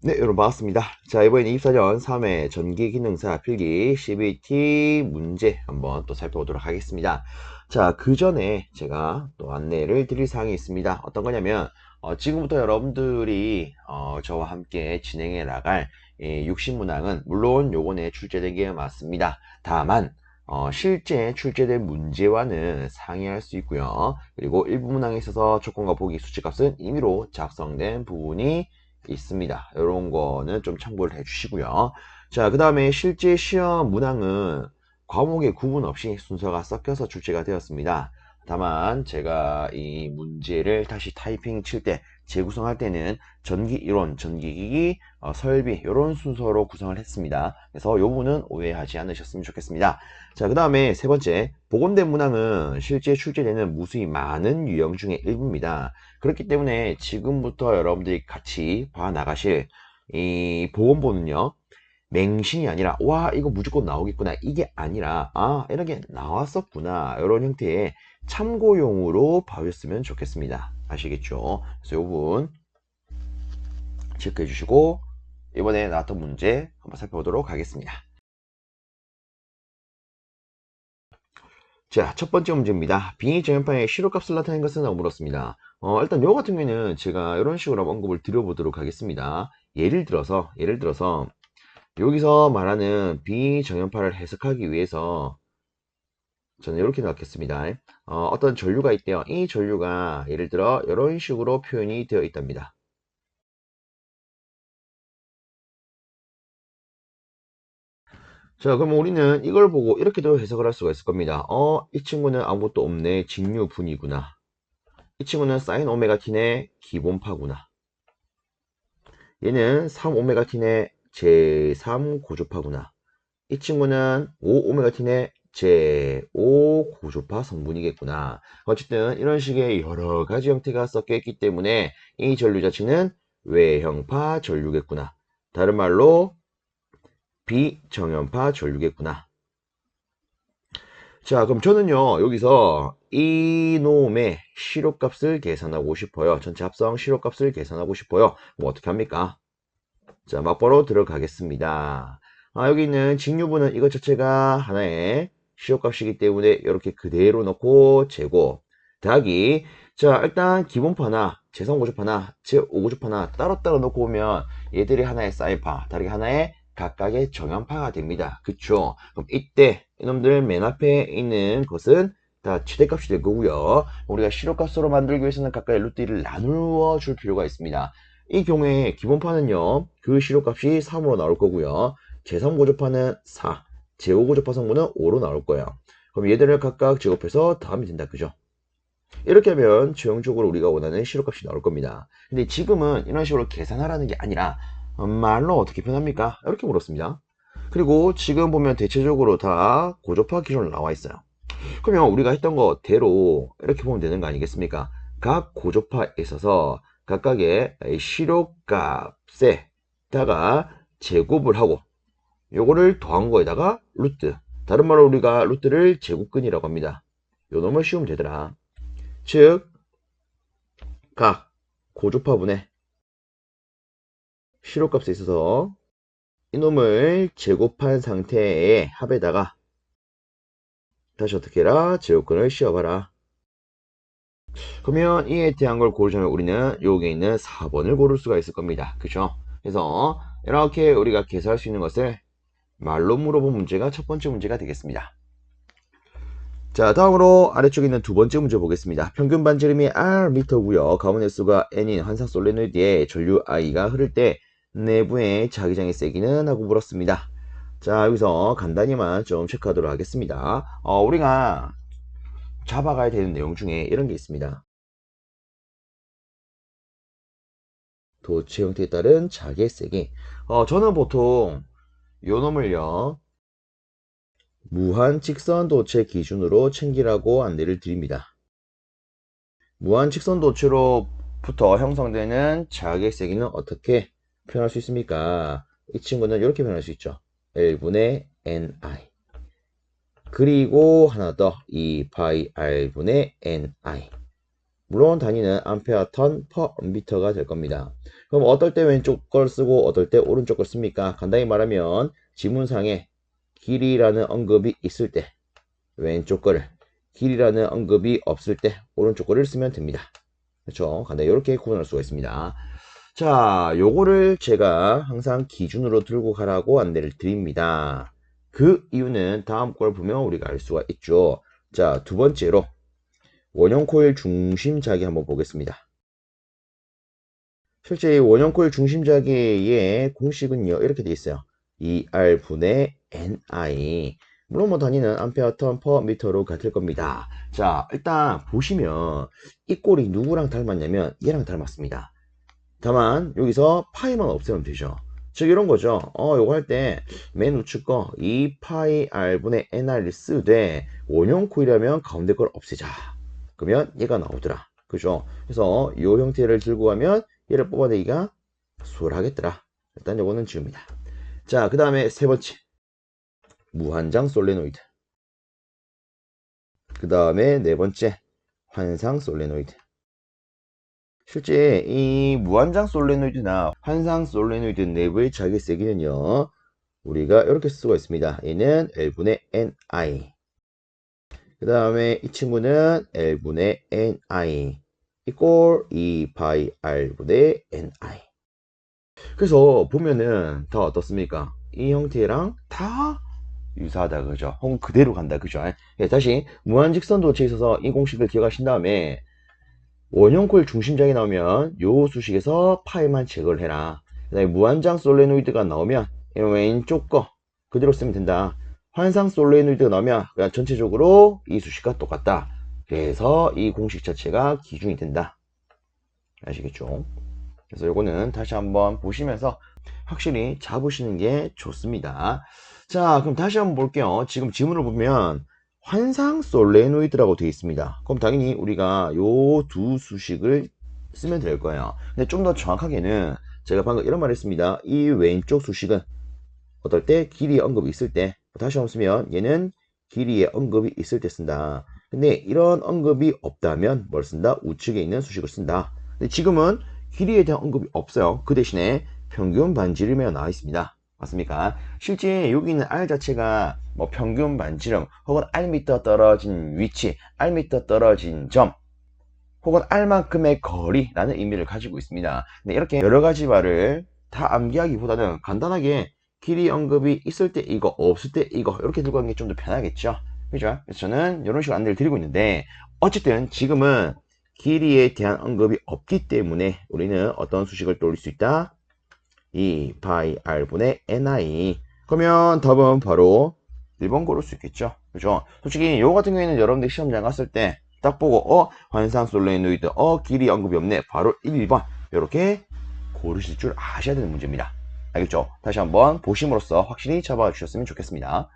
네, 여러분 반갑습니다. 자, 이번엔 24년 3회 전기기능사 필기 CBT 문제 한번 또 살펴보도록 하겠습니다. 자, 그 전에 제가 또 안내를 드릴 사항이 있습니다. 어떤 거냐면, 지금부터 여러분들이 저와 함께 진행해 나갈 이 육신문항은 물론 요번에 출제된 게 맞습니다. 다만 실제 출제된 문제와는 상이할 수 있고요. 그리고 일부 문항에 있어서 조건과 보기 수치값은 임의로 작성된 부분이 있습니다. 이런 거는 좀 참고를 해주시고요. 자, 그 다음에 실제 시험 문항은 과목의 구분 없이 순서가 섞여서 출제가 되었습니다. 다만 제가 이 문제를 다시 타이핑 칠 때 재구성할 때는 전기 이론, 전기기기, 설비 이런 순서로 구성을 했습니다. 그래서 이 부분은 오해하지 않으셨으면 좋겠습니다. 자, 그 다음에 세 번째, 복원된 문항은 실제 출제되는 무수히 많은 유형 중에 일부입니다. 그렇기 때문에 지금부터 여러분들이 같이 봐 나가실 이 보건보는요, 맹신이 아니라 와 이거 무조건 나오겠구나, 이게 아니라 아 이렇게 나왔었구나, 이런 형태의 참고용으로 봐주셨으면 좋겠습니다. 아시겠죠? 그래서 이 부분 체크해 주시고 이번에 나왔던 문제 한번 살펴보도록 하겠습니다. 자, 첫 번째 문제입니다. 비정연파의 시로값을 나타낸 것은? 라고 물었습니다. 일단 요 같은 경우에는 제가 이런 식으로 한번 언급을 드려보도록 하겠습니다. 예를 들어서 여기서 말하는 비정연파를 해석하기 위해서 저는 이렇게 넣겠습니다. 어떤 전류가 있대요. 이 전류가 예를 들어 이런 식으로 표현이 되어 있답니다. 자, 그럼 우리는 이걸 보고 이렇게도 해석을 할 수가 있을 겁니다. 이 친구는 아무것도 없네, 직류분이구나. 이 친구는 사인 오메가 t의 기본파구나. 얘는 3오메가 t의 제3 고조파구나. 이 친구는 5오메가 t의 제5 고조파 성분이겠구나. 어쨌든 이런 식의 여러 가지 형태가 섞여 있기 때문에 이 전류 자체는 외형파 전류겠구나. 다른 말로 비정연파 전류겠구나. 자, 그럼 저는요, 여기서 이놈의 시료값을 계산하고 싶어요. 전체 합성 시료값을 계산하고 싶어요. 뭐 어떻게 합니까? 자, 막바로 들어가겠습니다. 여기 있는 직류분은 이것 자체가 하나의 시효값이기 때문에 이렇게 그대로 넣고 재고 더하기. 자, 일단 기본파나 제3고조파나 제5고조파나 따로따로 놓고 오면 얘들이 하나의 사인파, 다르게 하나의 각각의 정연파가 됩니다. 그쵸? 그럼 이때 이놈들 맨 앞에 있는 것은 다 최대값이 될 거고요. 우리가 시료값으로 만들기 위해서는 각각의 루트를 나누어 줄 필요가 있습니다. 이 경우에 기본파는요, 그 시료값이 3으로 나올 거고요. 제3고조파는 4, 제5고조파 성분은 5로 나올 거예요. 그럼 얘들을 각각 제곱해서 더하면 된다. 그죠? 이렇게 하면 최종적으로 우리가 원하는 시료값이 나올 겁니다. 근데 지금은 이런 식으로 계산하라는 게 아니라 말로 어떻게 표현합니까? 이렇게 물었습니다. 그리고 지금 보면 대체적으로 다 고조파 기준으로 나와 있어요. 그러면 우리가 했던 거대로 이렇게 보면 되는 거 아니겠습니까? 각 고조파에 있어서 각각의 시료값에다가 제곱을 하고 요거를 더한 거에다가 루트, 다른 말로 우리가 루트를 제곱근이라고 합니다. 요 놈을 씌우면 되더라. 즉 각 고조파분의 시료값에 있어서 이놈을 제곱한 상태의 합에다가 다시 어떻게 해라? 제곱근을 씌워봐라. 그러면 이에 대한 걸 고르자면 우리는 여기에 있는 4번을 고를 수가 있을 겁니다. 그죠? 그래서 이렇게 우리가 계산할 수 있는 것을 말로 물어본 문제가 첫 번째 문제가 되겠습니다. 자, 다음으로 아래쪽에 있는 두 번째 문제 보겠습니다. 평균 반지름이 R미터고요. 가운데 수가 N인 환상 솔레노이드에 전류 I가 흐를 때 내부의 자기장의 세기는? 하고 물었습니다. 자, 여기서 간단히만 좀 체크하도록 하겠습니다. 우리가 잡아가야 되는 내용 중에 이런 게 있습니다. 도체 형태에 따른 자기의 세기. 저는 보통 요 놈을요, 무한 직선 도체 기준으로 챙기라고 안내를 드립니다. 무한 직선 도체로부터 형성되는 자기의 세기는 어떻게 표현할 수 있습니까? 이 친구는 이렇게 표현할 수 있죠. L분의 Ni. 그리고 하나 더, 2파이 R분의 Ni. 물론 단위는 암페어 턴 퍼 미터가 될 겁니다. 그럼 어떨 때 왼쪽 걸 쓰고 어떨 때 오른쪽 걸 씁니까? 간단히 말하면 지문상에 길이라는 언급이 있을 때 왼쪽 거를, 길이라는 언급이 없을 때 오른쪽 거를 쓰면 됩니다. 그렇죠? 간단히 이렇게 구분할 수가 있습니다. 자, 요거를 제가 항상 기준으로 들고 가라고 안내를 드립니다. 그 이유는 다음 걸 보면 우리가 알 수가 있죠. 자, 두 번째로 원형 코일 중심자기 한번 보겠습니다. 실제 원형 코일 중심자기의 공식은요, 이렇게 되어 있어요. 2R분의 NI. 물론 뭐 단위는 암페어 턴 퍼 미터로 같을 겁니다. 자, 일단 보시면 이 꼴이 누구랑 닮았냐면 얘랑 닮았습니다. 다만 여기서 파이만 없애면 되죠. 즉 이런 거죠. 요거 할 때 맨 우측 거 2파이 R분의 NR을 쓰되 원형 코일이라면 가운데 걸 없애자. 그러면 얘가 나오더라. 그죠? 그래서 이 형태를 들고 가면 얘를 뽑아내기가 수월하겠더라. 일단 요거는 지웁니다. 자, 그 다음에 세 번째 무한장 솔레노이드. 그 다음에 네 번째 환상 솔레노이드. 실제 이 무한장 솔레노이드나 환상 솔레노이드 내부의 자기 세기는요, 우리가 이렇게 쓸 수가 있습니다. 얘는 L분의 NI. 그 다음에 이 친구는 L분의 NI 이꼴 2파이 R분의 NI. 그래서 보면은 다 어떻습니까? 이 형태랑 다 유사하다, 그죠? 혹은 그대로 간다, 그죠? 예, 다시 무한직선 도체에 있어서 이 공식을 기억하신 다음에 원형 코일 중심장이 나오면 요 수식에서 파이만 제거를 해라. 그다음에 무한장 솔레노이드가 나오면 왼쪽 거 그대로 쓰면 된다. 환상 솔레노이드가 나오면 그냥 전체적으로 이 수식과 똑같다. 그래서 이 공식 자체가 기준이 된다. 아시겠죠? 그래서 요거는 다시 한번 보시면서 확실히 잡으시는 게 좋습니다. 자, 그럼 다시 한번 볼게요. 지금 지문을 보면 환상 솔레노이드라고 되어 있습니다. 그럼 당연히 우리가 요 두 수식을 쓰면 될 거예요. 근데 좀 더 정확하게는 제가 방금 이런 말을 했습니다. 이 왼쪽 수식은 어떨 때 길이의 언급이 있을 때, 다시 한번 쓰면 얘는 길이의 언급이 있을 때 쓴다. 근데 이런 언급이 없다면 뭘 쓴다? 우측에 있는 수식을 쓴다. 근데 지금은 길이에 대한 언급이 없어요. 그 대신에 평균 반지름이 나와 있습니다. 맞습니까? 실제 여기 있는 R 자체가 뭐 평균 반지름 혹은 R미터 떨어진 위치, R미터 떨어진 점 혹은 R만큼의 거리라는 의미를 가지고 있습니다. 근데 이렇게 여러 가지 말을 다 암기하기보다는 간단하게 길이 언급이 있을 때 이거, 없을 때 이거 이렇게 들고 가는 게 좀 더 편하겠죠? 그죠? 그래서 저는 이런 식으로 안내를 드리고 있는데 어쨌든 지금은 길이에 대한 언급이 없기 때문에 우리는 어떤 수식을 떠올릴 수 있다? 2파이 R분의 NI. 그러면 답은 바로 1번 고를 수 있겠죠? 그죠? 솔직히 이거 같은 경우에는 여러분들 시험장 갔을 때 딱 보고 환상 솔레노이드 길이 언급이 없네 바로 1번 이렇게 고르실 줄 아셔야 되는 문제입니다. 알겠죠? 다시 한번 보심으로써 확실히 잡아 주셨으면 좋겠습니다.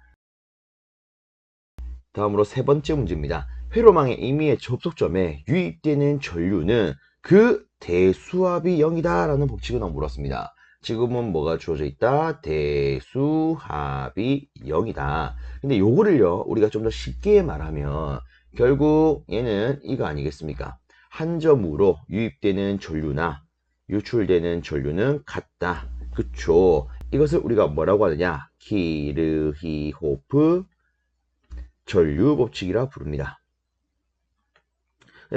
다음으로 세 번째 문제입니다. 회로망의 임의의 접속점에 유입되는 전류는 그 대수합이 0이다 라는 법칙을 물었습니다. 지금은 뭐가 주어져 있다? 대수합이 0이다. 근데 요거를요, 우리가 좀 더 쉽게 말하면 결국 얘는 이거 아니겠습니까? 한 점으로 유입되는 전류나 유출되는 전류는 같다. 그쵸? 이것을 우리가 뭐라고 하느냐? 키르히호프 전류 법칙이라 부릅니다.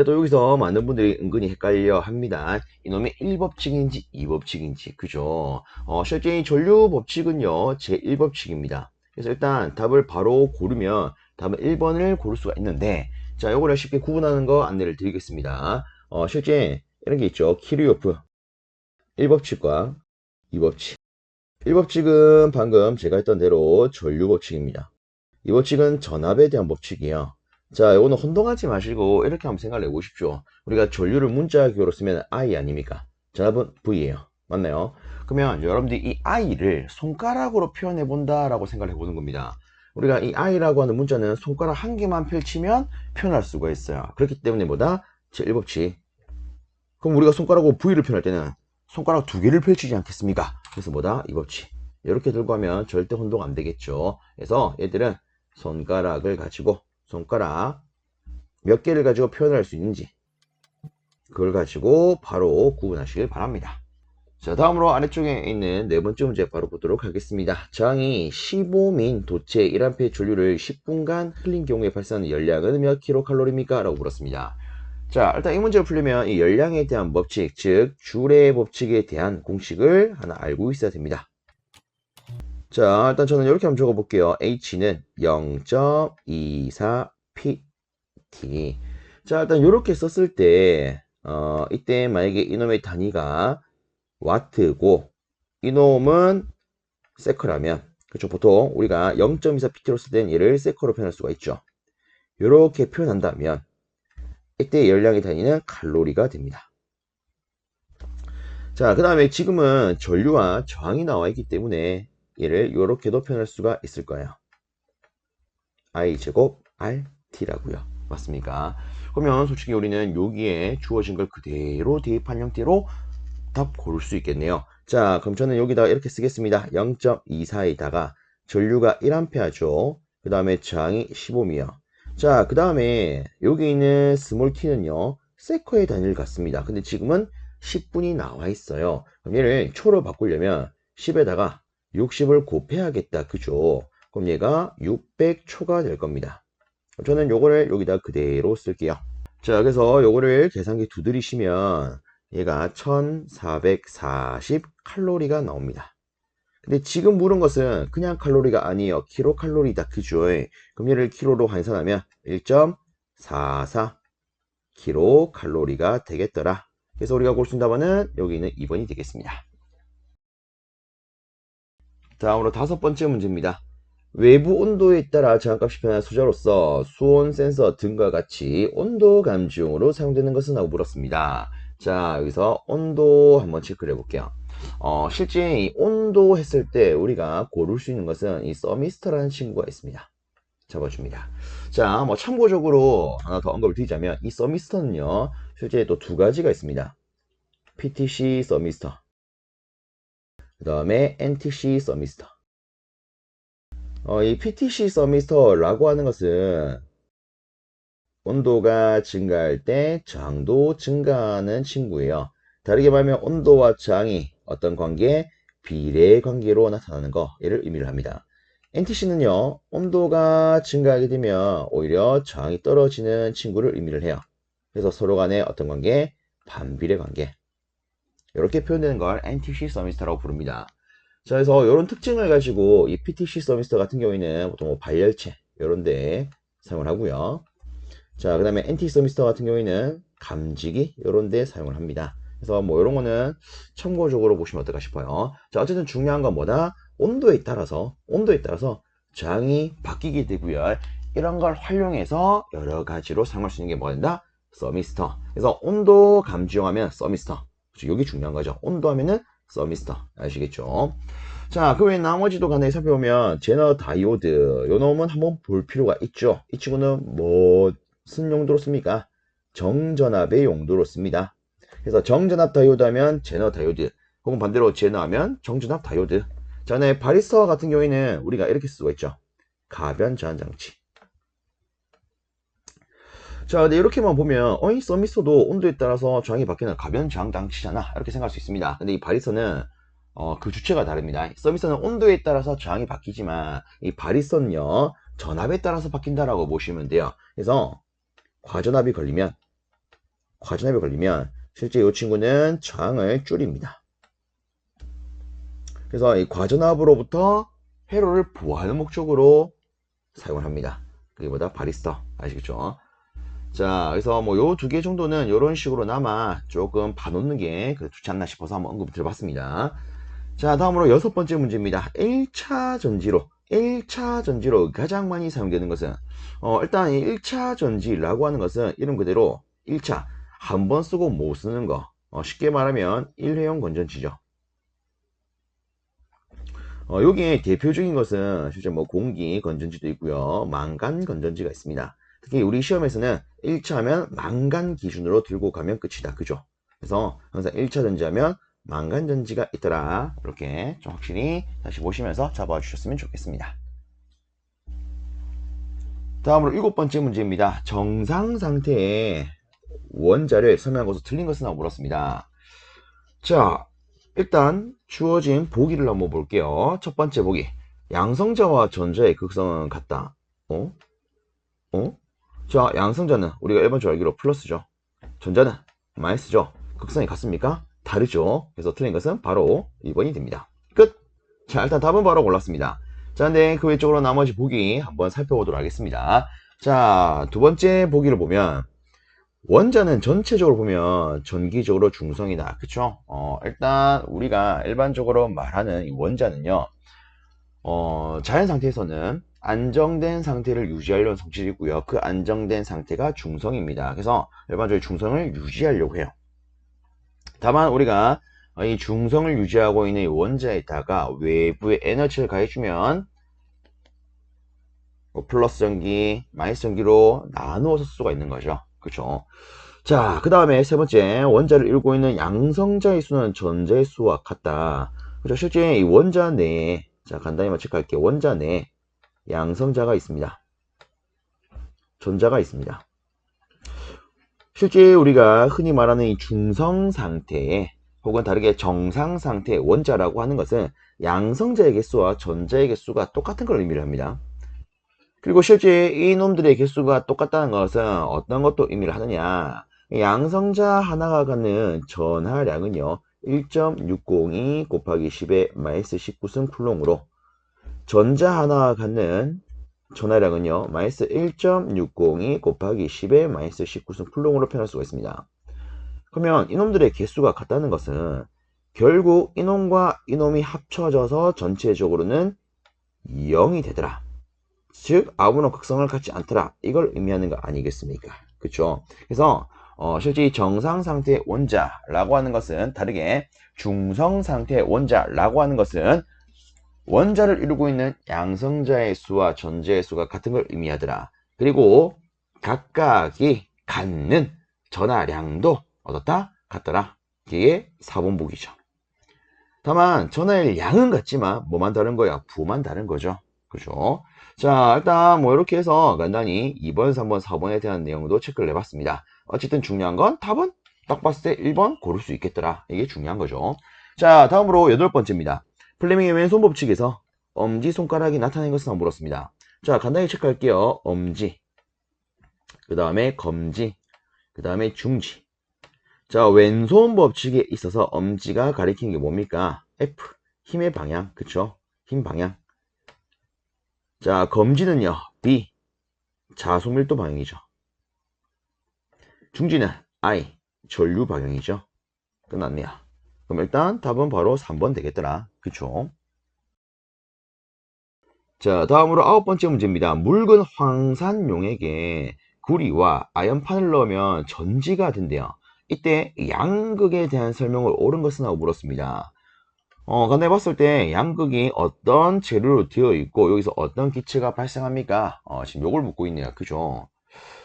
또 여기서 많은 분들이 은근히 헷갈려 합니다. 이놈의 1법칙인지 2법칙인지, 그죠? 실제 이 전류 법칙은요, 제1법칙입니다. 그래서 일단 답을 바로 고르면 답은 1번을 고를 수가 있는데, 자, 요거를 쉽게 구분하는 거 안내를 드리겠습니다. 실제 이런 게 있죠. 키르요프 1법칙과 2법칙. 1법칙은 방금 제가 했던 대로 전류 법칙입니다. 2법칙은 전압에 대한 법칙이에요. 자, 이거는 혼동하지 마시고 이렇게 한번 생각을 해보십시오. 우리가 전류를 문자기호로 쓰면 I 아닙니까? 전압은 V예요. 맞나요? 그러면 여러분들이 이 I를 손가락으로 표현해 본다라고 생각을 해보는 겁니다. 우리가 이 I라고 하는 문자는 손가락 한 개만 펼치면 표현할 수가 있어요. 그렇기 때문에 뭐다? 제1법칙. 그럼 우리가 손가락으로 V를 표현할 때는 손가락 두 개를 펼치지 않겠습니까? 그래서 뭐다? 이 법칙. 이렇게 들고 하면 절대 혼동 안 되겠죠. 그래서 얘들은 손가락을 가지고 손가락 몇 개를 가지고 표현할 수 있는지 그걸 가지고 바로 구분하시길 바랍니다. 자, 다음으로 아래쪽에 있는 네 번째 문제 바로 보도록 하겠습니다. 저항이 15민 도체 1A 전류를 10분간 흘린 경우에 발생하는 열량은 몇 킬로칼로리입니까? 라고 물었습니다. 자, 일단 이 문제를 풀려면 이 열량에 대한 법칙, 즉 줄의 법칙에 대한 공식을 하나 알고 있어야 됩니다. 자, 일단 저는 이렇게 한번 적어볼게요. H는 0.24pt. 자, 일단 이렇게 썼을 때 이때 만약에 이놈의 단위가 와트고 이놈은 세커라면, 그렇죠, 보통 우리가 0.24pt로 쓸 때는 얘를 세커로 표현할 수가 있죠. 이렇게 표현한다면 이때 열량의 단위는 칼로리가 됩니다. 자, 그 다음에 지금은 전류와 저항이 나와 있기 때문에 얘를 이렇게도 표현할 수가 있을 거예요. I 제곱 RT라고요. 맞습니까? 그러면 솔직히 우리는 여기에 주어진 걸 그대로 대입한 형태로 답 고를 수 있겠네요. 자, 그럼 저는 여기다가 이렇게 쓰겠습니다. 0.24에다가 전류가 1A죠. 그 다음에 저항이 15미요. 자, 그 다음에 여기 있는 스몰 t는요, 세커의 단위를 갖습니다. 근데 지금은 10분이 나와 있어요. 그럼 얘를 초로 바꾸려면 10에다가 60을 곱해야겠다. 그죠? 그럼 얘가 600초가 될 겁니다. 저는 요거를 여기다 그대로 쓸게요. 자, 그래서 요거를 계산기 두드리시면 얘가 1440 칼로리가 나옵니다. 근데 지금 물은 것은 그냥 칼로리가 아니에요. 킬로칼로리다. 그죠? 그럼 얘를 킬로로 환산하면 1.44 킬로칼로리가 되겠더라. 그래서 우리가 고를 수 있는 답안은 여기 있는 2번이 되겠습니다. 다음으로 다섯 번째 문제입니다. 외부 온도에 따라 저항값이 변하는 소재로서 수온 센서 등과 같이 온도 감지용으로 사용되는 것은? 하고 물었습니다. 자, 여기서 온도 한번 체크를 해볼게요. 실제 이 온도 했을 때 우리가 고를 수 있는 것은 이 서미스터라는 친구가 있습니다. 잡아줍니다. 자, 뭐 참고적으로 하나 더 언급을 드리자면 이 서미스터는요, 실제 또 두 가지가 있습니다. PTC 서미스터, 그 다음에 NTC 서미스터. 이 PTC 서미스터라고 하는 것은 온도가 증가할 때 저항도 증가하는 친구예요. 다르게 말하면 온도와 저항이 어떤 관계? 비례 관계로 나타나는 거, 얘를 의미를 합니다. NTC는요, 온도가 증가하게 되면 오히려 저항이 떨어지는 친구를 의미를 해요. 그래서 서로 간의 어떤 관계? 반비례 관계. 이렇게 표현되는 걸 NTC 서미스터라고 부릅니다. 자, 그래서 이런 특징을 가지고 이 PTC 서미스터 같은 경우에는 보통 뭐 발열체 이런 데 사용을 하고요. 자, 그 다음에 NT 서미스터 같은 경우에는 감지기 이런 데 사용을 합니다. 그래서 뭐 이런 거는 참고적으로 보시면 어떨까 싶어요. 자, 어쨌든 중요한 건 뭐다? 온도에 따라서 저항이 바뀌게 되고요. 이런 걸 활용해서 여러 가지로 사용할 수 있는 게 뭐다? 서미스터. 그래서 온도 감지용 하면 서미스터. 여기 중요한 거죠. 온도 하면은 서미스터. 아시겠죠? 자, 그 외에 나머지도 간단히 살펴보면 제너 다이오드 요 놈은 한번 볼 필요가 있죠. 이 친구는 무슨 용도로 씁니까? 정전압의 용도로 씁니다. 그래서 정전압 다이오드 하면 제너 다이오드, 혹은 반대로 제너 하면 정전압 다이오드. 자, 네, 바리스터 같은 경우에는 우리가 이렇게 쓸 수가 있죠. 가변 저한 장치. 자, 근데 이렇게만 보면 이 서미스터도 온도에 따라서 저항이 바뀌는 가변 저항 장치잖아, 이렇게 생각할 수 있습니다. 근데 이 바리스터는 그 주체가 다릅니다. 서미스터는 온도에 따라서 저항이 바뀌지만 이 바리스터는요, 전압에 따라서 바뀐다라고 보시면 돼요. 그래서 과전압이 걸리면 실제 이 친구는 저항을 줄입니다. 그래서 이 과전압으로부터 회로를 보호하는 목적으로 사용을 합니다. 그게 뭐다? 바리스터. 아시겠죠? 자, 그래서 뭐 요 두 개 정도는 이런 식으로나마 조금 봐놓는 게 좋지 않나 싶어서 한번 언급을 드려봤습니다. 자, 다음으로 여섯 번째 문제입니다. 1차 전지로 가장 많이 사용되는 것은? 일단 이 1차 전지라고 하는 것은 이름 그대로 1차, 한 번 쓰고 못 쓰는 거. 쉽게 말하면 일회용 건전지죠. 여기에 대표적인 것은 실제 뭐 공기 건전지도 있고요. 망간 건전지가 있습니다. 특히 우리 시험에서는 1차 하면 망간 기준으로 들고 가면 끝이다. 그죠? 그래서 항상 1차 전지하면 망간 전지가 있더라. 이렇게 좀 확실히 다시 보시면서 잡아 주셨으면 좋겠습니다. 다음으로 일곱 번째 문제입니다. 정상 상태의 원자를 설명한 것으로 틀린 것은? 하고 물었습니다. 자, 일단 주어진 보기를 한번 볼게요. 첫 번째 보기. 양성자와 전자의 극성은 같다. 어? 어? 자, 양성자는 우리가 일반적으로 알기로 플러스죠. 전자는 마이너스죠. 극성이 같습니까? 다르죠. 그래서 틀린 것은 바로 2번이 됩니다. 끝! 자, 일단 답은 바로 골랐습니다. 자, 근데 그 외적으로 나머지 보기 한번 살펴보도록 하겠습니다. 자, 두 번째 보기를 보면 원자는 전체적으로 보면 전기적으로 중성이다. 그쵸? 일단 우리가 일반적으로 말하는 이 원자는요. 자연 상태에서는 안정된 상태를 유지하려는 성질이고요. 그 안정된 상태가 중성입니다. 그래서 일반적으로 중성을 유지하려고 해요. 다만 우리가 이 중성을 유지하고 있는 이 원자에다가 외부의 에너지를 가해주면 플러스 전기, 마이너스 전기로 나누어서 쓸 수가 있는 거죠. 그렇죠? 자, 그 다음에 세 번째, 원자를 이루고 있는 양성자의 수는 전자의 수와 같다. 그렇죠? 실제 이 원자 내에, 자, 간단히만 체크할게요. 원자 내에 양성자가 있습니다. 전자가 있습니다. 실제 우리가 흔히 말하는 이 중성 상태에 혹은 다르게 정상 상태의 원자라고 하는 것은 양성자의 개수와 전자의 개수가 똑같은 걸 의미를 합니다. 그리고 실제 이놈들의 개수가 똑같다는 것은 어떤 것도 의미를 하느냐. 양성자 하나가 갖는 전하량은요. 1.602 곱하기 10의 마이너스 19승 쿨롱으로 전자 하나가 갖는 전하량은요. 마이너스 1.602 곱하기 10의 마이너스 19승 쿨롱으로 표현할 수가 있습니다. 그러면 이놈들의 개수가 같다는 것은 결국 이놈과 이놈이 합쳐져서 전체적으로는 0이 되더라. 즉 아무런 극성을 갖지 않더라. 이걸 의미하는 거 아니겠습니까? 그렇죠? 그래서 실제 이 정상 상태의 원자라고 하는 것은 다르게 중성 상태의 원자라고 하는 것은 원자를 이루고 있는 양성자의 수와 전자의 수가 같은 걸 의미하더라. 그리고 각각이 갖는 전하량도 얻었다? 같더라. 이게 4번 보기죠. 다만 전하의 양은 같지만 뭐만 다른 거야? 부만 다른 거죠. 그죠? 자, 일단 뭐 이렇게 해서 간단히 2번, 3번, 4번에 대한 내용도 체크를 해봤습니다. 어쨌든 중요한 건 답은 딱 봤을 때 1번 고를 수 있겠더라. 이게 중요한 거죠. 자, 다음으로 8번째입니다. 플레밍의 왼손 법칙에서 엄지손가락이 나타낸 것은 한번 물었습니다. 자, 간단히 체크할게요. 엄지, 그 다음에 검지, 그 다음에 중지. 자, 왼손 법칙에 있어서 엄지가 가리키는 게 뭡니까? F, 힘의 방향, 그쵸? 힘 방향. 자, 검지는요, B, 자소밀도 방향이죠. 중지는 I, 전류 방향이죠. 끝났네요. 그럼 일단 답은 바로 3번 되겠더라. 그쵸? 자, 다음으로 9번째 문제입니다. 묽은 황산용액에 구리와 아연판을 넣으면 전지가 된대요. 이때 양극에 대한 설명을 옳은 것은 하고 물었습니다. 간단히 봤을 때 양극이 어떤 재료로 되어 있고 여기서 어떤 기체가 발생합니까? 지금 요걸 묻고 있네요. 그죠?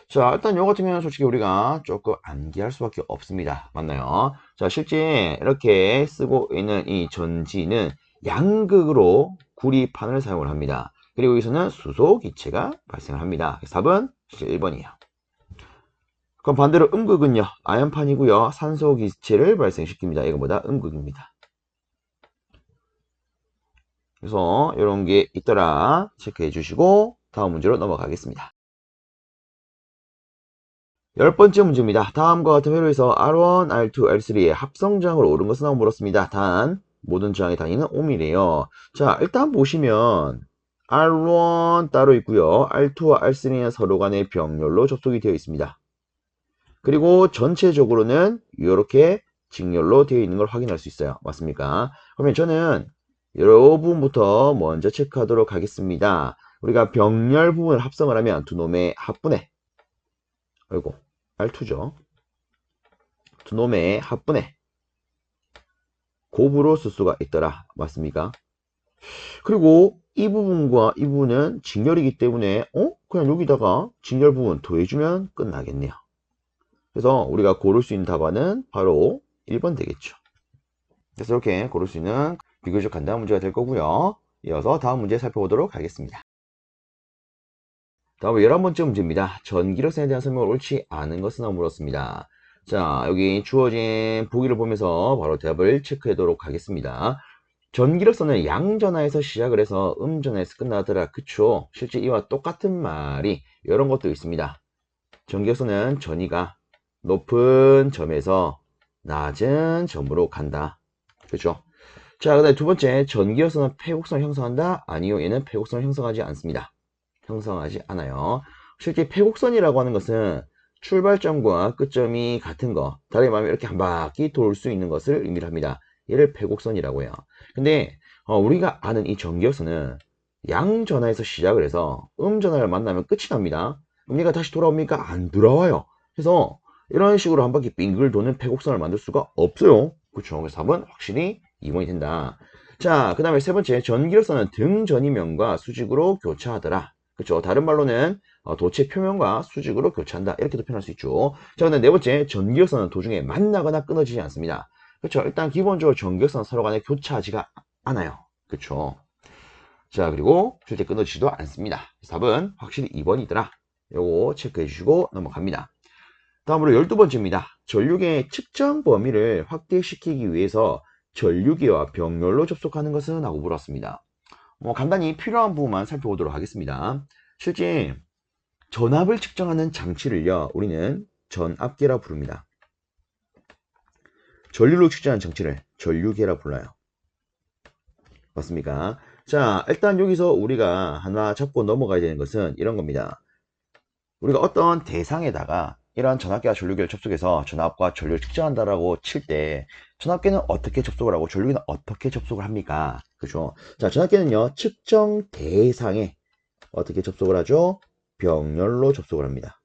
자, 일단 요 같은 경우는 솔직히 우리가 조금 암기할 수밖에 없습니다. 맞나요? 자, 실제 이렇게 쓰고 있는 이 전지는 양극으로 구리판을 사용을 합니다. 그리고 여기서는 수소 기체가 발생을 합니다. 답은 1번이에요. 그럼 반대로 음극은요, 아연판이고요, 산소 기체를 발생시킵니다. 이거 뭐다? 음극입니다. 그래서 이런 게 있더라 체크해 주시고 다음 문제로 넘어가겠습니다. 10번째 문제입니다. 다음과 같은 회로에서 R1, R2, R3의 합성저항을 옳은 것은 하고 물었습니다. 단 모든 저항의 단위는 옴이래요. 자, 일단 보시면 R1 따로 있고요. R2와 R3는 서로 간의 병렬로 접속이 되어 있습니다. 그리고 전체적으로는 이렇게 직렬로 되어 있는 걸 확인할 수 있어요. 맞습니까? 그러면 저는 이 부분부터 먼저 체크하도록 하겠습니다. 우리가 병렬 부분을 합성을 하면 두 놈의 합분해, 아이고 R2죠. 두 놈의 합분해 곱으로 쓸 수가 있더라. 맞습니까? 그리고 이 부분과 이 부분은 직렬이기 때문에 그냥 여기다가 직렬 부분 더해주면 끝나겠네요. 그래서 우리가 고를 수 있는 답안은 바로 1번 되겠죠. 그래서 이렇게 고를 수 있는 비교적 간단한 문제가 될 거고요. 이어서 다음 문제 살펴보도록 하겠습니다. 다음은 11번째 문제입니다. 전기력선에 대한 설명을 옳지 않은 것은 하고 물었습니다. 자, 여기 주어진 보기를 보면서 바로 대답을 체크하도록 하겠습니다. 전기력서는 양전화에서 시작을 해서 음전화에서 끝나더라. 그쵸? 실제 이와 똑같은 말이 이런 것도 있습니다. 전기력서는 전위가 높은 점에서 낮은 점으로 간다. 그쵸? 자, 그 다음에 두 번째, 전기력서는 패곡성을 형성한다? 아니요, 얘는 패곡성을 형성하지 않습니다. 형성하지 않아요. 실제 패곡선이라고 하는 것은 출발점과 끝점이 같은 거, 다른 말하면 이렇게 한 바퀴 돌 수 있는 것을 의미를 합니다. 얘를 패곡선이라고 해요. 근데 우리가 아는 이 전기역선은 양전화에서 시작을 해서 음전화를 만나면 끝이 납니다. 그럼 얘가 다시 돌아옵니까? 안 돌아와요. 그래서 이런 식으로 한 바퀴 빙글 도는 패곡선을 만들 수가 없어요. 그렇죠? 그래서 답은 확실히 2번이 된다. 자, 그 다음에 세 번째, 전기력선은 등전이면과 수직으로 교차하더라. 그렇죠? 다른 말로는 도체 표면과 수직으로 교차한다. 이렇게도 표현할 수 있죠. 자, 근데 네 번째, 전기력선은 도중에 만나거나 끊어지지 않습니다. 그렇죠? 일단 기본적으로 전기력선은 서로 간에 교차하지가 않아요. 그렇죠? 자, 그리고 실제 끊어지지도 않습니다. 답은 확실히 2번이더라. 요거 체크해 주시고 넘어갑니다. 다음으로 12번째입니다. 전류계의 측정 범위를 확대시키기 위해서 전류기와 병렬로 접속하는 것은? 하고 물었습니다. 간단히 필요한 부분만 살펴보도록 하겠습니다. 실제 전압을 측정하는 장치를요, 우리는 전압계라 부릅니다. 전류를 측정하는 장치를 전류계라 불러요. 맞습니까? 자, 일단 여기서 우리가 하나 잡고 넘어가야 되는 것은 이런 겁니다. 우리가 어떤 대상에다가 이러한 전압계와 전류계를 접속해서 전압과 전류를 측정한다라고 칠 때 전압계는 어떻게 접속을 하고 전류계는 어떻게 접속을 합니까? 그죠? 자, 전압계는요, 측정 대상에 어떻게 접속을 하죠? 병렬로 접속을 합니다.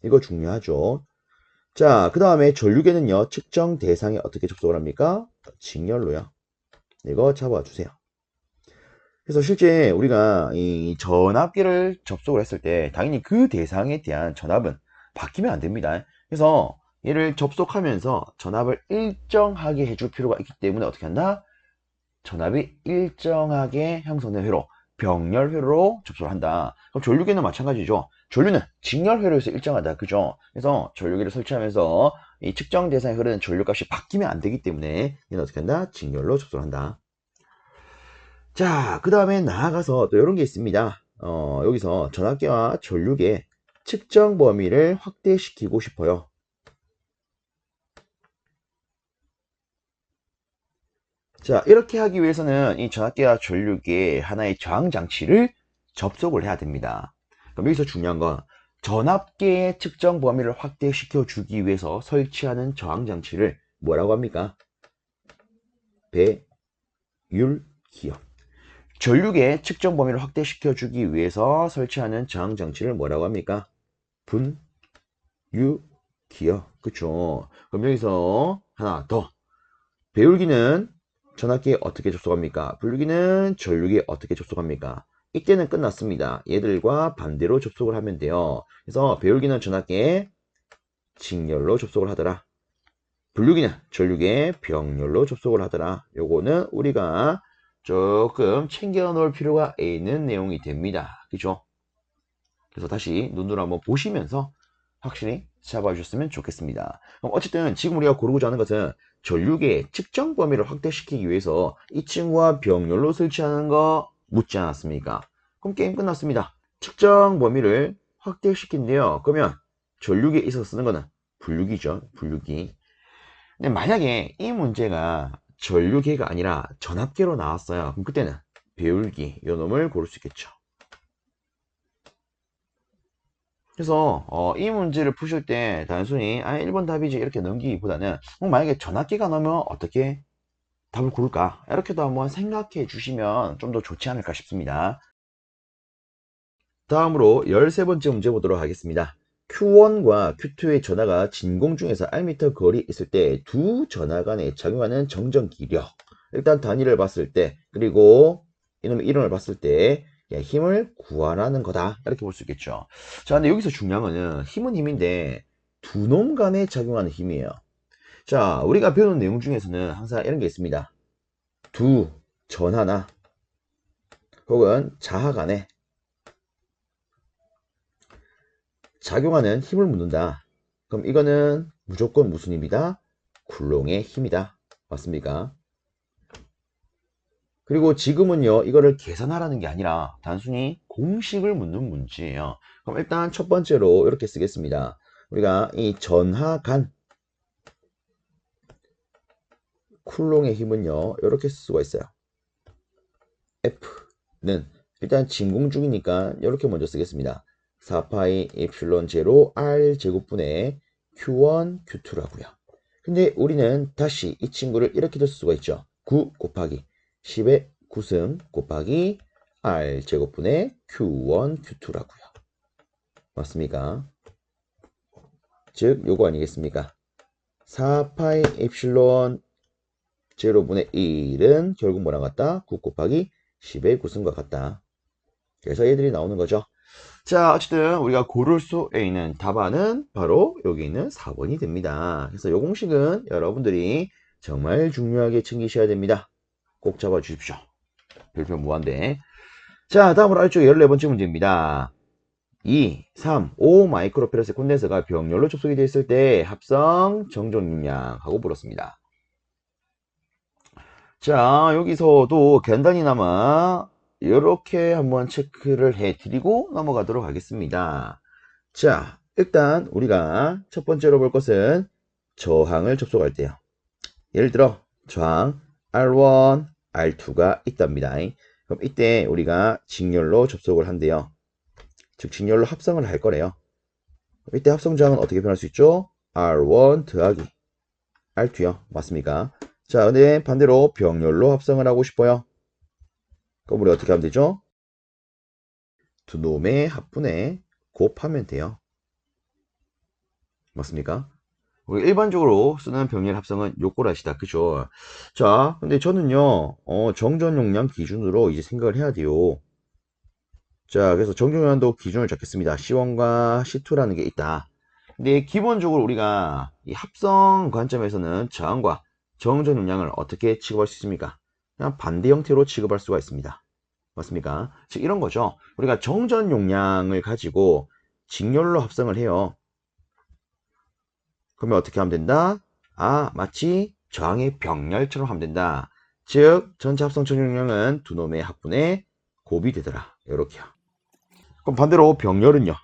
이거 중요하죠. 자, 그 다음에 전류계는요, 측정 대상에 어떻게 접속을 합니까? 직렬로요. 이거 잡아주세요. 그래서 실제 우리가 이 전압계를 접속을 했을 때 당연히 그 대상에 대한 전압은 바뀌면 안 됩니다. 그래서 얘를 접속하면서 전압을 일정하게 해줄 필요가 있기 때문에 어떻게 한다? 전압이 일정하게 형성된 회로, 병렬회로로 접속을 한다. 그럼 전류계는 마찬가지죠. 전류는 직렬회로에서 일정하다. 그죠? 그래서 전류계를 설치하면서 이 측정 대상에 흐르는 전류값이 바뀌면 안 되기 때문에 얘는 어떻게 한다? 직렬로 접속을 한다. 자, 그 다음에 나아가서 또 이런 게 있습니다. 여기서 전압계와 전류계 측정 범위를 확대시키고 싶어요. 자, 이렇게 하기 위해서는 이 전압계와 전류계에 하나의 저항 장치를 접속을 해야 됩니다. 그럼 여기서 중요한 건 전압계의 측정 범위를 확대시켜 주기 위해서 설치하는 저항 장치를 뭐라고 합니까? 배율기요. 전류계 측정 범위를 확대시켜 주기 위해서 설치하는 저항 장치를 뭐라고 합니까? 분유기요. 그쵸? 그럼 여기서 하나 더. 배율기는 전압기에 어떻게 접속합니까? 분류기는 전류기에 어떻게 접속합니까? 이때는 끝났습니다. 얘들과 반대로 접속을 하면 돼요. 그래서 배율기는 전압기에 직렬로 접속을 하더라. 분류기는 전류기에 병렬로 접속을 하더라. 요거는 우리가 조금 챙겨 놓을 필요가 있는 내용이 됩니다. 그죠? 그래서 다시 눈으로 한번 보시면서 확실히 잡아주셨으면 좋겠습니다. 그럼 어쨌든 지금 우리가 고르고자 하는 것은 전류계의 측정 범위를 확대시키기 위해서 이 친구와 병렬로 설치하는 거 묻지 않았습니까? 그럼 게임 끝났습니다. 측정 범위를 확대시킨대요. 그러면 전류계에 있어서 쓰는 거는 분류기죠. 분류기. 근데 만약에 이 문제가 전류계가 아니라 전압계로 나왔어요. 그럼 그때는 배율기 요 놈을 고를 수 있겠죠. 그래서 이 문제를 푸실 때 단순히 1번 답이지 이렇게 넘기기보다는 만약에 전압기가 나오면 어떻게 답을 고를까 이렇게도 한번 생각해 주시면 좀 더 좋지 않을까 싶습니다. 다음으로 13번째 문제 보도록 하겠습니다. Q1과 Q2의 전하가 진공 중에서 Rm 거리 있을 때 두 전하 간에 작용하는 정전 기력, 일단 단위를 봤을 때 그리고 이놈의 이론을 봤을 때 힘을 구하라는 거다 이렇게 볼 수 있겠죠. 자, 근데 여기서 중요한 거는 힘은 힘인데 두 놈 간에 작용하는 힘이에요. 자, 우리가 배우는 내용 중에서는 항상 이런 게 있습니다. 두 전하나 혹은 자하 간에 작용하는 힘을 묻는다. 그럼 이거는 무조건 무슨 힘이다? 쿨롱의 힘이다. 맞습니까? 그리고 지금은요, 이거를 계산하라는 게 아니라 단순히 공식을 묻는 문제예요. 그럼 일단 첫 번째로 이렇게 쓰겠습니다. 우리가 이 전하간 쿨롱의 힘은요, 이렇게 쓸 수가 있어요. F는 일단 진공중이니까 이렇게 먼저 쓰겠습니다. 4파이 에플론 제로 R 제곱분의 Q1, Q2라고요. 근데 우리는 다시 이 친구를 이렇게도 쓸 수가 있죠. 9 곱하기 10의 9승 곱하기 R 제곱분의 Q1, Q2라고요. 맞습니까? 즉 요거 아니겠습니까? 4파이 엡실론 제로분의 1은 결국 뭐랑 같다? 9 곱하기 10의 9승과 같다. 그래서 얘들이 나오는 거죠. 자, 어쨌든 우리가 고를 수 있는 답안은 바로 여기 있는 4번이 됩니다. 그래서 이 공식은 여러분들이 정말 중요하게 챙기셔야 됩니다. 꼭 잡아 주십시오. 별표 무한대. 자, 다음으로 아래쪽 14번째 문제입니다. 2, 3, 5 마이크로페라스 콘덴서가 병렬로 접속이 되어 있을 때 합성 정전 용량하고 물었습니다. 자, 여기서도 간단히나마 이렇게 한번 체크를 해드리고 넘어가도록 하겠습니다. 자, 일단 우리가 첫 번째로 볼 것은 저항을 접속할 때요. 예를 들어 저항 R1, R2가 있답니다. 그럼 이때 우리가 직렬로 접속을 한대요. 즉 직렬로 합성을 할 거래요. 이때 합성 저항은 어떻게 표현할 수 있죠? R1 더하기 R2요. 맞습니까? 자, 근데 반대로 병렬로 합성을 하고 싶어요. 그럼 우리 어떻게 하면 되죠? 두 놈의 합분에 곱하면 돼요. 맞습니까? 우리 일반적으로 쓰는 병렬 합성은 요꼴하시다. 그죠? 자, 근데 저는요, 정전 용량 기준으로 이제 생각을 해야 돼요. 자, 그래서 정전 용량도 기준을 잡겠습니다. C1과 C2라는 게 있다. 근데 기본적으로 우리가 이 합성 관점에서는 저항과 정전 용량을 어떻게 취급할 수 있습니까? 그냥 반대 형태로 취급할 수가 있습니다. 맞습니까? 즉 이런 거죠. 우리가 정전 용량을 가지고 직렬로 합성을 해요. 그러면 어떻게 하면 된다? 아, 마치 저항의 병렬처럼 하면 된다. 즉 전체 합성 정전 용량은 두 놈의 합분의 곱이 되더라. 이렇게요. 그럼 반대로 병렬은요.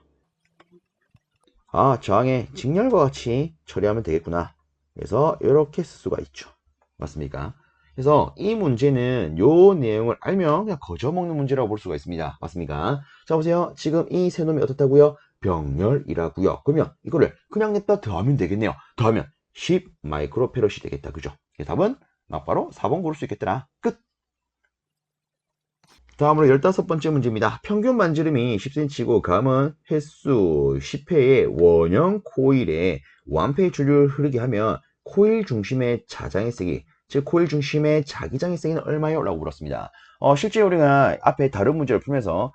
아, 저항의 직렬과 같이 처리하면 되겠구나. 그래서 이렇게 쓸 수가 있죠. 맞습니까? 그래서 이 문제는 요 내용을 알면 그냥 거저먹는 문제라고 볼 수가 있습니다. 맞습니까? 자, 보세요. 지금 이 세 놈이 어떻다고요? 병렬이라고요. 그러면 이거를 그냥 냈다 더하면 되겠네요. 더하면 10 마이크로페럿이 되겠다. 그죠? 답은 바로 4번 고를 수 있겠더라. 끝! 다음으로 15번째 문제입니다. 평균 반지름이 10cm고 감은 횟수 10회의 원형 코일에 1암페의 전류를 흐르게 하면 코일 중심의 자장의 세기, 즉 코일 중심의 자기장의 세기는 얼마요? 라고 물었습니다. 실제 우리가 앞에 다른 문제를 풀면서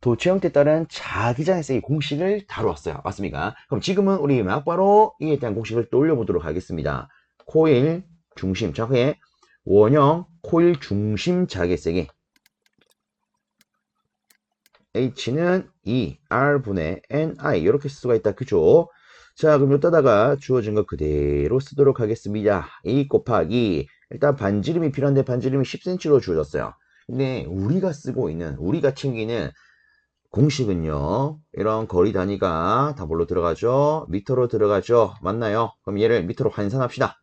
도체 형태에 따른 자기장의 세기 공식을 다루었어요. 맞습니까? 그럼 지금은 우리 막바로 이에 대한 공식을 떠올려 보도록 하겠습니다. 코일 중심, 정확하게 원형 코일 중심 자기의 세기 H는 R분의 NI 이렇게 쓸 수가 있다. 그죠? 자, 그럼 여기다가 주어진 거 그대로 쓰도록 하겠습니다. A 곱하기 일단 반지름이 필요한데 반지름이 10cm로 주어졌어요. 근데 우리가 챙기는 공식은요. 이런 거리 단위가 다 뭘로 들어가죠? 미터로 들어가죠. 맞나요? 그럼 얘를 미터로 환산합시다.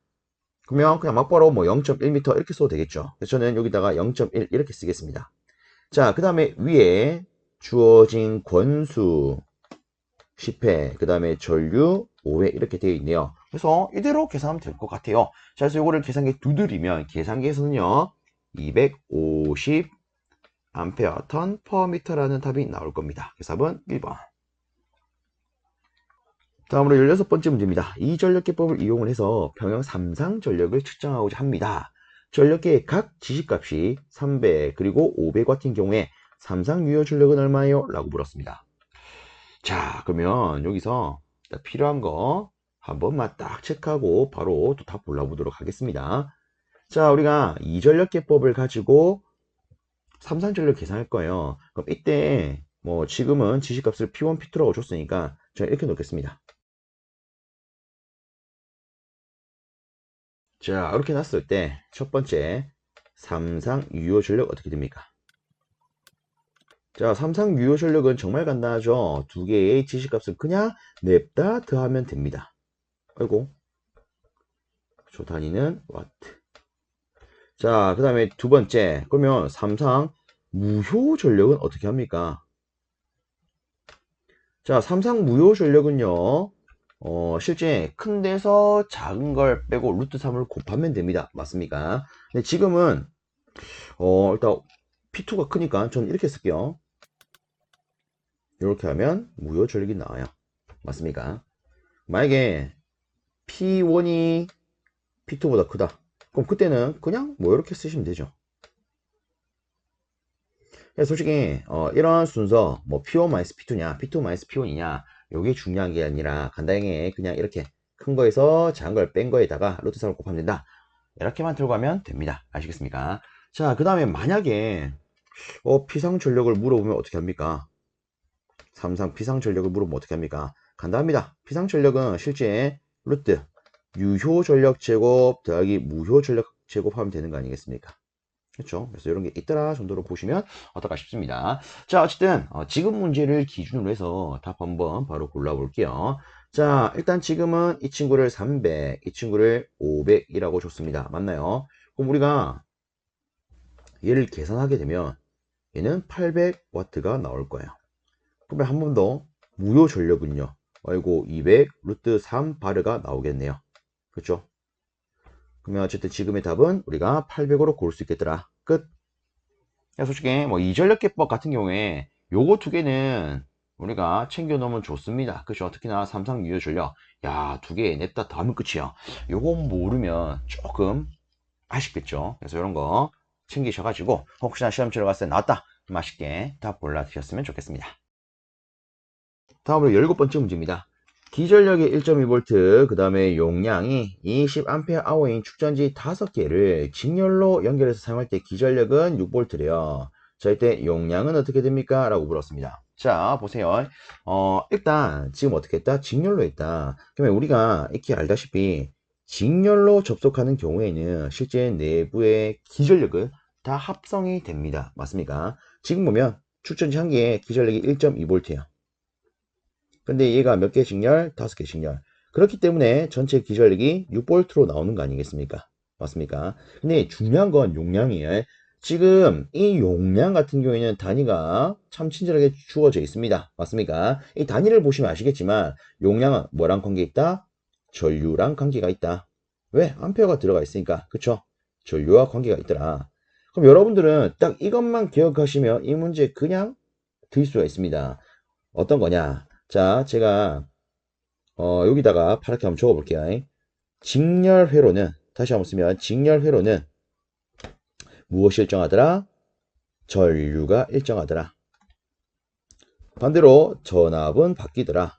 그러면 그냥 막바로 뭐 0.1m 이렇게 써도 되겠죠. 그래서 저는 여기다가 0.1 이렇게 쓰겠습니다. 자, 그 다음에 위에 주어진 권수 10회, 그 다음에 전류 5회 이렇게 되어 있네요. 그래서 이대로 계산하면 될 것 같아요. 자, 그래서 이거를 계산기에 두드리면 계산기에서는요 250 암페어 턴 퍼 미터라는 답이 나올 겁니다. 그래서 답은 1번. 다음으로 16번째 문제입니다. 이 전력계법을 이용을 해서 평형 3상 전력을 측정하고자 합니다. 전력계의 각 지시값이 300 그리고 500W인 경우에 3상 유효 전력은 얼마예요? 라고 물었습니다. 자, 그러면 여기서 필요한 거 한 번만 딱 체크하고 바로 또 답 골라보도록 하겠습니다. 자, 우리가 이전력계법을 가지고 3상 전력 계산할 거예요. 그럼 이때 뭐 지금은 지시값을 P1, P2라고 줬으니까 제가 이렇게 놓겠습니다. 자, 이렇게 놨을 때 첫 번째 삼상 유효 전력 어떻게 됩니까? 자, 삼상 유효 전력은 정말 간단하죠. 두 개의 지시값을 그냥 냅다 더하면 됩니다. 아이고, 조 단위는 와트. 자, 그 다음에 두 번째, 그러면 삼상 무효 전력은 어떻게 합니까? 자, 삼상 무효 전력은요, 실제 큰 데서 작은 걸 빼고 루트 3을 곱하면 됩니다. 맞습니까? 근데 지금은, 일단 P2가 크니까 저는 이렇게 쓸게요. 이렇게 하면 무효 전력이 나와요. 맞습니까? 만약에 P1이 P2보다 크다. 그럼 그때는 그냥 뭐 이렇게 쓰시면 되죠. 솔직히 이런 순서 뭐 P1 P2냐 P2 P1이냐 요게 중요한 게 아니라 간단하게 그냥 이렇게 큰 거에서 작은 걸 뺀 거에다가 루트 3을 곱하면 된다. 이렇게만 들고 가면 됩니다. 아시겠습니까? 자, 그 다음에 만약에 피상 전력을 물어보면 어떻게 합니까? 삼상 피상 전력을 물어보면 어떻게 합니까? 간단합니다. 피상 전력은 실제 루트 유효 전력 제곱 더하기 무효 전력 제곱하면 되는 거 아니겠습니까? 그렇죠. 그래서 이런 게 있더라 정도로 보시면 어떨까 싶습니다. 자, 어쨌든 지금 문제를 기준으로 해서 답 한번 바로 골라볼게요. 자, 일단 지금은 이 친구를 300, 이 친구를 500이라고 줬습니다. 맞나요? 그럼 우리가 얘를 계산하게 되면 얘는 800W가 나올 거예요. 그러면 한 번 더 무효 전력은요. 아이고 200 루트 3 바르가 나오겠네요. 그렇죠? 그러면 어쨌든 지금의 답은 우리가 800으로 고를 수 있겠더라. 끝. 솔직히 뭐 이전력계법 같은 경우에 요거 두 개는 우리가 챙겨 놓으면 좋습니다. 그죠? 특히나 삼상 유효 전력. 야, 두 개 냈다 더하면 끝이야. 요거 모르면 조금 아쉽겠죠. 그래서 이런 거 챙기셔가지고 혹시나 시험 치러 갔을 때 나왔다. 맛있게 다 골라 드셨으면 좋겠습니다. 다음으로 17번째 문제입니다. 기전력이 1.2V, 그 다음에 용량이 20Ah인 축전지 5개를 직렬로 연결해서 사용할 때 기전력은 6V래요. 자, 이때 용량은 어떻게 됩니까? 라고 물었습니다. 자, 보세요. 일단 지금 어떻게 했다? 직렬로 했다. 그러면 우리가 이렇게 알다시피 직렬로 접속하는 경우에는 실제 내부의 기전력은 다 합성이 됩니다. 맞습니까? 지금 보면 축전지 한 개에 기전력이 1.2V예요. 근데 얘가 몇 개 직렬? 5개 직렬. 그렇기 때문에 전체 기전력이 6V로 나오는 거 아니겠습니까? 맞습니까? 근데 중요한 건 용량이에요. 지금 이 용량 같은 경우에는 단위가 참 친절하게 주어져 있습니다. 맞습니까? 이 단위를 보시면 아시겠지만 용량은 뭐랑 관계 있다? 전류랑 관계가 있다. 왜? 암페어가 들어가 있으니까. 그쵸? 전류와 관계가 있더라. 그럼 여러분들은 딱 이것만 기억하시면 이 문제 그냥 드릴 수가 있습니다. 어떤 거냐? 자, 제가 여기다가 파랗게 한번 적어볼게요. 직렬회로는 다시 한번 쓰면 직렬회로는 무엇이 일정하더라? 전류가 일정하더라. 반대로 전압은 바뀌더라.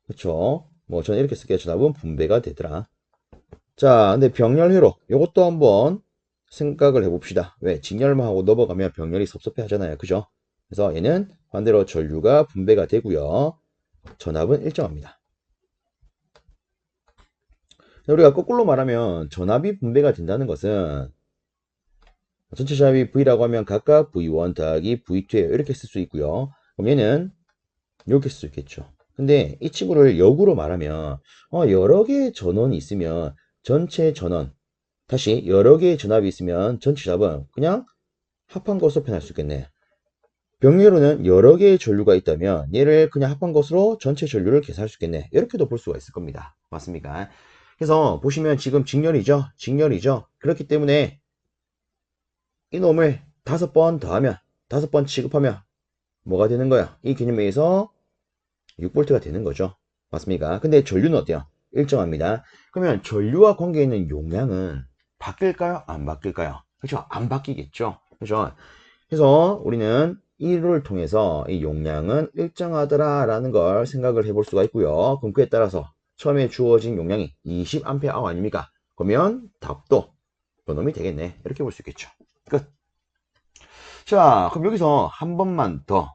그쵸? 뭐 저는 이렇게 쓸게요. 전압은 분배가 되더라. 자, 근데 병렬회로 이것도 한번 생각을 해봅시다. 왜? 직렬만 하고 넘어가면 병렬이 섭섭해 하잖아요. 그죠? 그래서 얘는 반대로 전류가 분배가 되고요. 전압은 일정합니다. 우리가 거꾸로 말하면 전압이 분배가 된다는 것은 전체 전압이 V라고 하면 각각 V1 더하기 V2예요. 이렇게 쓸 수 있고요. 그럼 얘는 이렇게 쓸 수 있겠죠. 근데 이 친구를 역으로 말하면 여러 개의 전원이 있으면 전체 전원 다시 여러 개의 전압이 있으면 전체 전압은 그냥 합한 것으로 표현할 수 있겠네. 병렬로는 여러 개의 전류가 있다면 얘를 그냥 합한 것으로 전체 전류를 계산할 수 있겠네. 이렇게도 볼 수가 있을 겁니다. 맞습니까? 그래서 보시면 지금 직렬이죠. 직렬이죠. 그렇기 때문에 이놈을 5번 더하면 5번 취급하면 뭐가 되는 거야? 이 개념에 의해서 6V가 되는 거죠. 맞습니까? 근데 전류는 어때요? 일정합니다. 그러면 전류와 관계 있는 용량은 바뀔까요? 안 바뀔까요? 그렇죠? 안 바뀌겠죠. 그렇죠? 그래서 우리는 이를 통해서 이 용량은 일정하더라 라는 걸 생각을 해볼 수가 있고요. 그럼 그에 따라서 처음에 주어진 용량이 20A 아닙니까? 그러면 답도 이놈이 되겠네. 이렇게 볼 수 있겠죠. 끝. 자, 그럼 여기서 한 번만 더.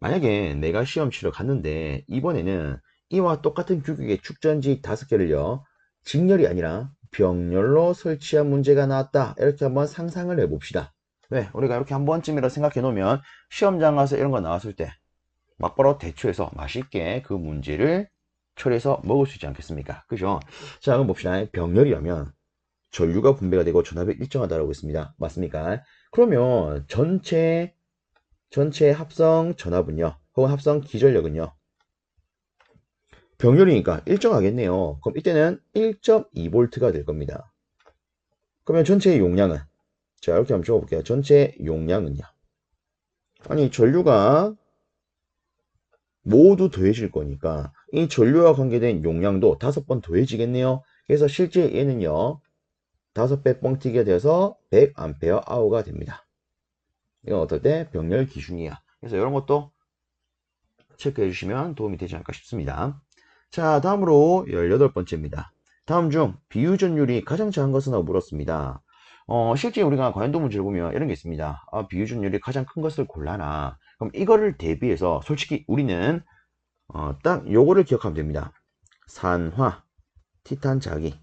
만약에 내가 시험 치러 갔는데 이번에는 이와 똑같은 규격의 축전지 5개를요 직렬이 아니라 병렬로 설치한 문제가 나왔다. 이렇게 한번 상상을 해봅시다. 네, 우리가 이렇게 한 번쯤이라 생각해 놓으면 시험장 가서 이런 거 나왔을 때 막바로 대처해서 맛있게 그 문제를 처리해서 먹을 수 있지 않겠습니까? 그죠? 자, 그럼 봅시다. 병렬이라면 전류가 분배가 되고 전압이 일정하다라고 했습니다. 맞습니까? 그러면 전체 합성 전압은요, 혹은 합성 기전력은요, 병렬이니까 일정하겠네요. 그럼 이때는 1.2V가 될 겁니다. 그러면 전체 용량은, 자, 이렇게 한번 적어볼게요. 전체 용량은요, 아니 전류가 모두 더해질 거니까 이 전류와 관계된 용량도 5번 더해지겠네요. 그래서 실제 얘는요, 5배 뻥튀기가 되어서 100A 됩니다. 이건 어떨 때 병렬 기준이야. 그래서 이런 것도 체크해 주시면 도움이 되지 않을까 싶습니다. 자, 다음으로 18번째입니다. 다음 중 비유전율이 가장 작은 것은 하고 물었습니다. 실제 우리가 관련도 문제를 보면 이런 게 있습니다. 비유전율이 가장 큰 것을 골라라. 그럼 이거를 대비해서 솔직히 우리는 딱 요거를 기억하면 됩니다. 산화, 티탄 자기.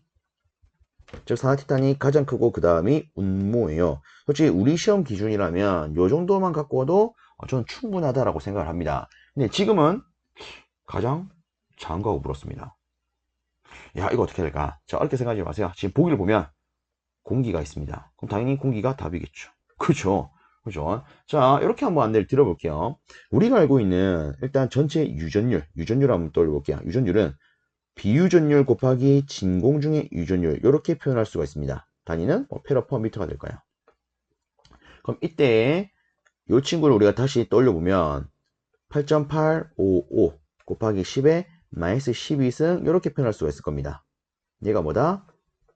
즉 산화 티탄이 가장 크고 그 다음이 운모예요. 솔직히 우리 시험 기준이라면 요 정도만 갖고도 저는 충분하다라고 생각을 합니다. 근데 지금은 가장 작은 거하고 물었습니다. 야, 이거 어떻게 해야 될까? 자, 어렵게 생각하지 마세요. 지금 보기를 보면 공기가 있습니다. 그럼 당연히 공기가 답이겠죠. 그죠? 그죠? 자, 이렇게 한번 안내를 드려볼게요. 우리가 알고 있는 일단 전체 유전율 한번 떠올려볼게요. 유전율은 비유전율 곱하기 진공 중의 유전율, 이렇게 표현할 수가 있습니다. 단위는 페라퍼미터가 될까요? 그럼 이때 이 친구를 우리가 다시 떠올려보면 8.855 곱하기 10에 마이너스 12승, 이렇게 표현할 수가 있을 겁니다. 얘가 뭐다?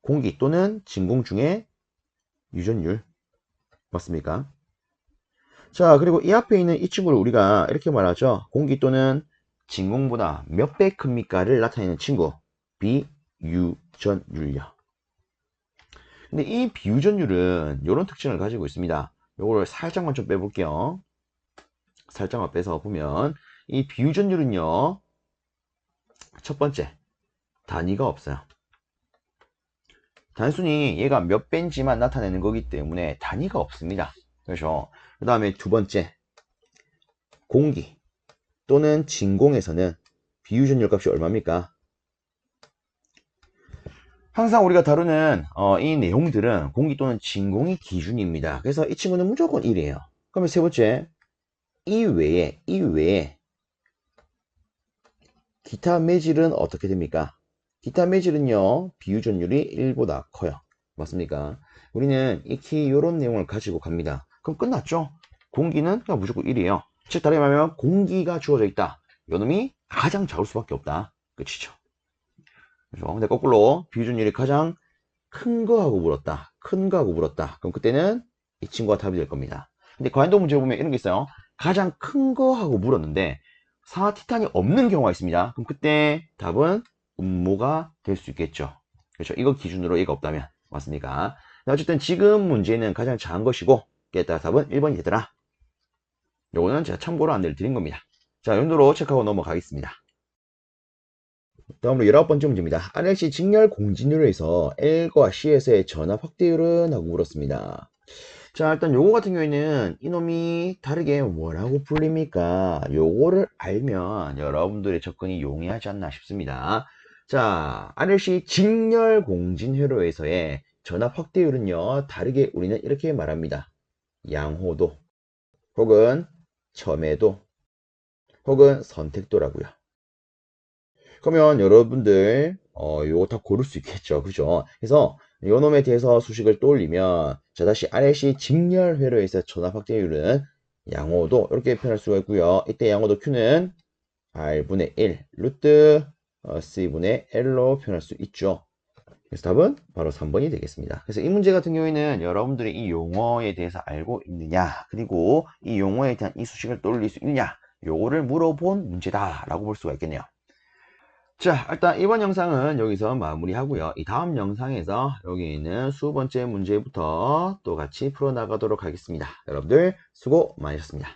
공기 또는 진공 중의 유전율. 맞습니까? 자, 그리고 이 앞에 있는 이 친구를 우리가 이렇게 말하죠. 공기 또는 진공보다 몇 배 큽니까를 나타내는 친구, 비유전율요. 근데 이 비유전율은 이런 특징을 가지고 있습니다. 요거를 살짝만 좀 빼볼게요. 살짝만 빼서 보면 이 비유전율은요, 첫 번째, 단위가 없어요. 단순히 얘가 몇 배인지만 나타내는 거기 때문에 단위가 없습니다. 그렇죠? 그 다음에 두 번째, 공기 또는 진공에서는 비유전율 값이 얼마입니까? 항상 우리가 다루는 이 내용들은 공기 또는 진공이 기준입니다. 그래서 이 친구는 무조건 1이에요. 그러면 세 번째, 이 외에 기타 매질은 어떻게 됩니까? 기타 매질은요, 비유전율이 1보다 커요. 맞습니까? 우리는 익히 이런 내용을 가지고 갑니다. 그럼 끝났죠? 공기는 그냥 무조건 1이에요. 즉 다르게 말하면 공기가 주어져 있다. 요놈이 가장 작을 수밖에 없다. 끝이죠. 그렇죠? 근데 거꾸로 비유전율이 가장 큰 거하고 물었다. 큰 거하고 물었다. 그럼 그때는 이 친구가 답이 될 겁니다. 근데 과연도 문제 보면 이런 게 있어요. 가장 큰 거하고 물었는데 산화 티탄이 없는 경우가 있습니다. 그럼 그때 답은 음모가 될 수 있겠죠. 그렇죠? 이거 기준으로 얘가 없다면. 맞습니까? 어쨌든 지금 문제는 가장 작은 것이고 깨에 따라 답은 1번이 되더라. 요거는 제가 참고로 안내를 드린 겁니다. 자, 이 정도로 체크하고 넘어가겠습니다. 다음으로 19번째 문제입니다. RLC 직렬 공진율에서 L과 C에서의 전압 확대율은? 하고 물었습니다. 자, 일단 요거 같은 경우에는 이놈이 다르게 뭐라고 불립니까? 요거를 알면 여러분들의 접근이 용이하지 않나 싶습니다. 자, RLC 직렬 공진회로에서의 전압 확대율은요, 다르게 우리는 이렇게 말합니다. 양호도, 혹은 첨예도, 혹은 선택도라고요. 그러면 여러분들 요거 다 고를 수 있겠죠. 그죠? 그래서 요 놈에 대해서 수식을 떠올리면 자, 다시 RLC 직렬 회로에서 전압 확대율은 양호도 이렇게 표현할 수가 있고요. 이때 양호도 Q는 R분의 1 루트 C분의 L로 표현할 수 있죠. 그래서 답은 바로 3번이 되겠습니다. 그래서 이 문제 같은 경우에는 여러분들이 이 용어에 대해서 알고 있느냐, 그리고 이 용어에 대한 이 수식을 떠올릴 수 있느냐, 요거를 물어본 문제다 라고 볼 수가 있겠네요. 자, 일단 이번 영상은 여기서 마무리하고요. 이 다음 영상에서 여기 있는 20번째 문제부터 또 같이 풀어나가도록 하겠습니다. 여러분들 수고 많으셨습니다.